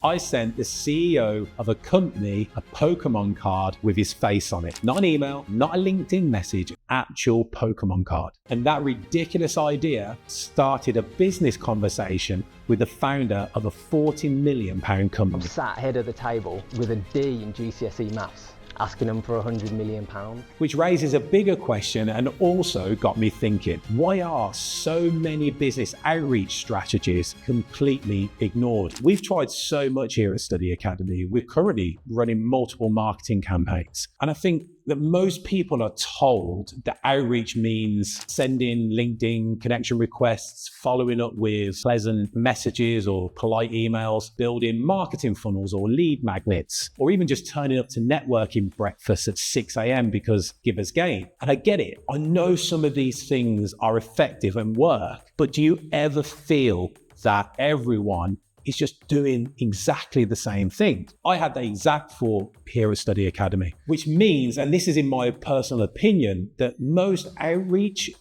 I sent the CEO of a company a Pokemon card with his face on it. Not an email, not a LinkedIn message, actual Pokemon card. And that ridiculous idea started a business conversation with the founder of a £40 million company. I'm sat head of the table with a D in GCSE maths, asking them for £100 million. Which raises a bigger question and also got me thinking, why are so many business outreach strategies completely ignored? We've tried so much here at Study Academy. We're currently running multiple marketing campaigns. And I think that most people are told that outreach means sending LinkedIn connection requests, following up with pleasant messages or polite emails, building marketing funnels or lead magnets, or even just turning up to networking breakfast at 6 a.m. because givers gain. And I get it. I know some of these things are effective and work, but do you ever feel that everyone is just doing exactly the same thing? I had the exact thought here at Study Academy, which means, and this is in my personal opinion, that most outreach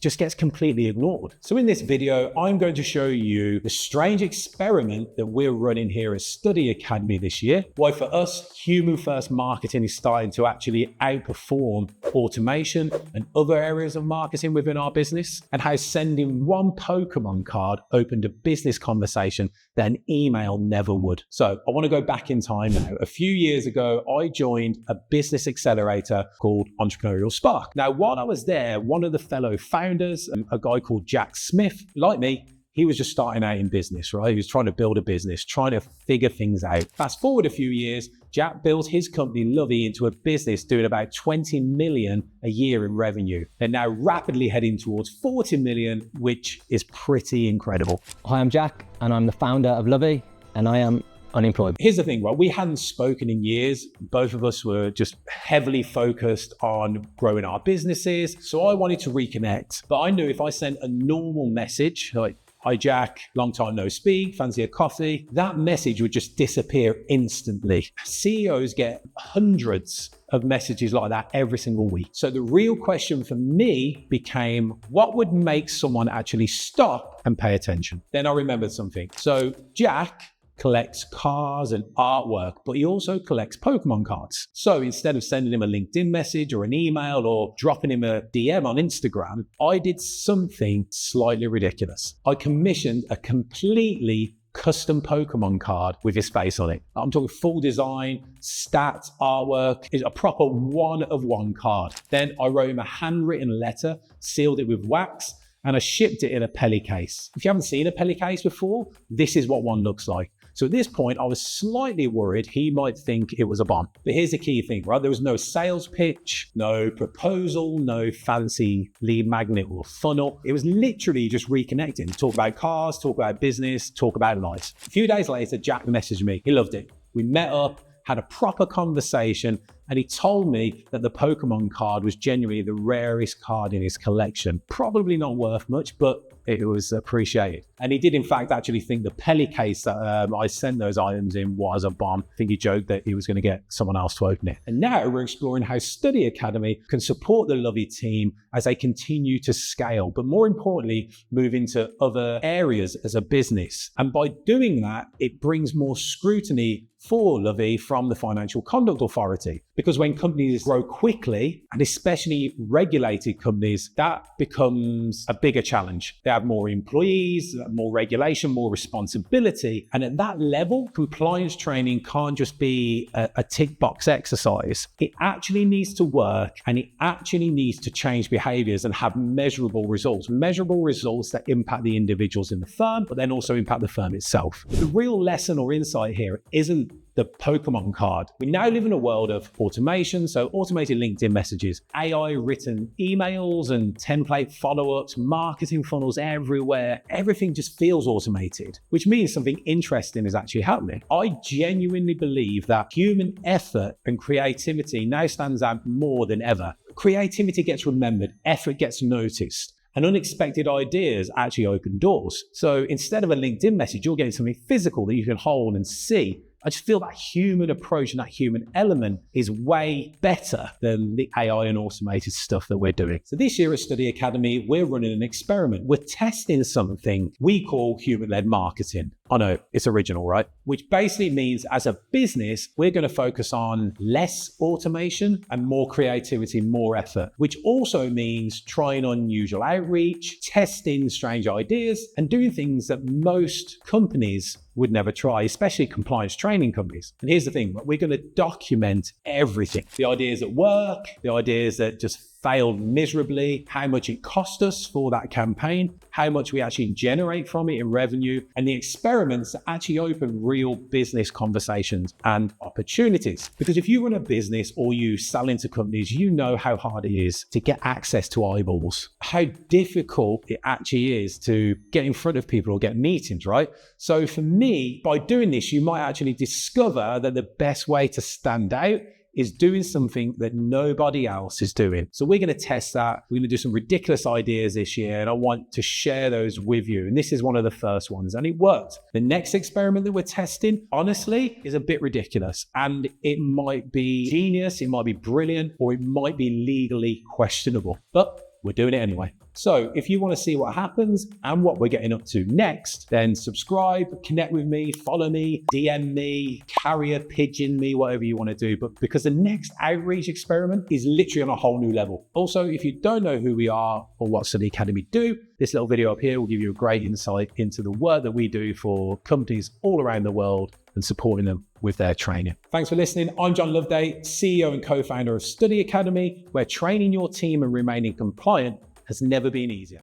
just gets completely ignored. So in this video, I'm going to show you the strange experiment that we're running here at Study Academy this year, why for us, human first marketing is starting to actually outperform automation and other areas of marketing within our business, and how sending one Pokemon card opened a business conversation that an email never would. So I want to go back in time now. A few years ago, I joined a business accelerator called Entrepreneurial Spark. Now, while I was there, one of the fellow founders, a guy called Jack Smith, like me, he was just starting out in business, right? He was trying to build a business, trying to figure things out. Fast forward a few years, Jack built his company Lovey into a business doing about 20 million a year in revenue. They're now rapidly heading towards 40 million, which is pretty incredible. Hi, I'm Jack, and I'm the founder of Lovey, and I am unemployed. Here's the thing, right? We hadn't spoken in years. Both of us were just heavily focused on growing our businesses. So I wanted to reconnect, but I knew if I sent a normal message, like, "Hi Jack, long time no speak, fancy a coffee," that message would just disappear instantly. CEOs get hundreds of messages like that every single week. So the real question for me became, what would make someone actually stop and pay attention? Then I remembered something. So Jack collects cars and artwork, but he also collects Pokemon cards. So instead of sending him a LinkedIn message or an email or dropping him a DM on Instagram, I did something slightly ridiculous. I commissioned a completely custom Pokemon card with his face on it. I'm talking full design, stats, artwork, is a proper one-of-one card. Then I wrote him a handwritten letter, sealed it with wax, and I shipped it in a Pelly case. If you haven't seen a Pelly case before, this is what one looks like. So at this point, I was slightly worried he might think it was a bomb. But here's the key thing, right? There was no sales pitch, no proposal, no fancy lead magnet or funnel. It was literally just reconnecting. Talk about cars, talk about business, talk about life. A few days later, Jack messaged me. He loved it. We met up, had a proper conversation, and he told me that the Pokemon card was genuinely the rarest card in his collection. Probably not worth much, but it was appreciated. And he did in fact actually think the Pelly case that I sent those items in was a bomb. I think he joked that he was going to get someone else to open it. And now we're exploring how Study Academy can support the Lovey team as they continue to scale, but more importantly, move into other areas as a business. And by doing that, it brings more scrutiny for Lovey from the Financial Conduct Authority. Because when companies grow quickly, and especially regulated companies, that becomes a bigger challenge. They have more employees, more regulation, more responsibility. And at that level, compliance training can't just be a tick box exercise. It actually needs to work, and it actually needs to change behaviors and have measurable results that impact the individuals in the firm, but then also impact the firm itself. The real lesson or insight here isn't the Pokemon card. We now live in a world of automation, so automated LinkedIn messages, AI written emails and template follow-ups, marketing funnels everywhere. Everything just feels automated, which means something interesting is actually happening. I genuinely believe that human effort and creativity now stands out more than ever. Creativity gets remembered, effort gets noticed. And unexpected ideas actually open doors. So instead of a LinkedIn message, you're getting something physical that you can hold and see. I just feel that human approach and that human element is way better than the AI and automated stuff that we're doing. So this year at Study Academy, we're running an experiment. We're testing something we call human-led marketing. I know, it's original, right? Which basically means as a business, we're going to focus on less automation and more creativity, more effort, which also means trying unusual outreach, testing strange ideas, and doing things that most companies would never try, especially compliance training companies. And here's the thing, we're going to document everything. The ideas that work, the ideas that just failed miserably, how much it cost us for that campaign, how much we actually generate from it in revenue, and the experiments that actually open real business conversations and opportunities. Because if you run a business or you sell into companies, you know how hard it is to get access to eyeballs, how difficult it actually is to get in front of people or get meetings, right? So for me, by doing this, you might actually discover that the best way to stand out is doing something that nobody else is doing. So we're going to test that. We're going to do some ridiculous ideas this year, and I want to share those with you. And this is one of the first ones, and it worked. The next experiment that we're testing, honestly, is a bit ridiculous, and it might be genius, it might be brilliant, or it might be legally questionable, but we're doing it anyway. So if you want to see what happens and what we're getting up to next, then subscribe, connect with me, follow me, DM me, carrier pigeon me, whatever you want to do. But because the next outreach experiment is literally on a whole new level. Also, if you don't know who we are or what Study Academy do, this little video up here will give you a great insight into the work that we do for companies all around the world and supporting them with their training. Thanks for listening. I'm John Lovey, CEO and co-founder of Study Academy, where training your team and remaining compliant has never been easier.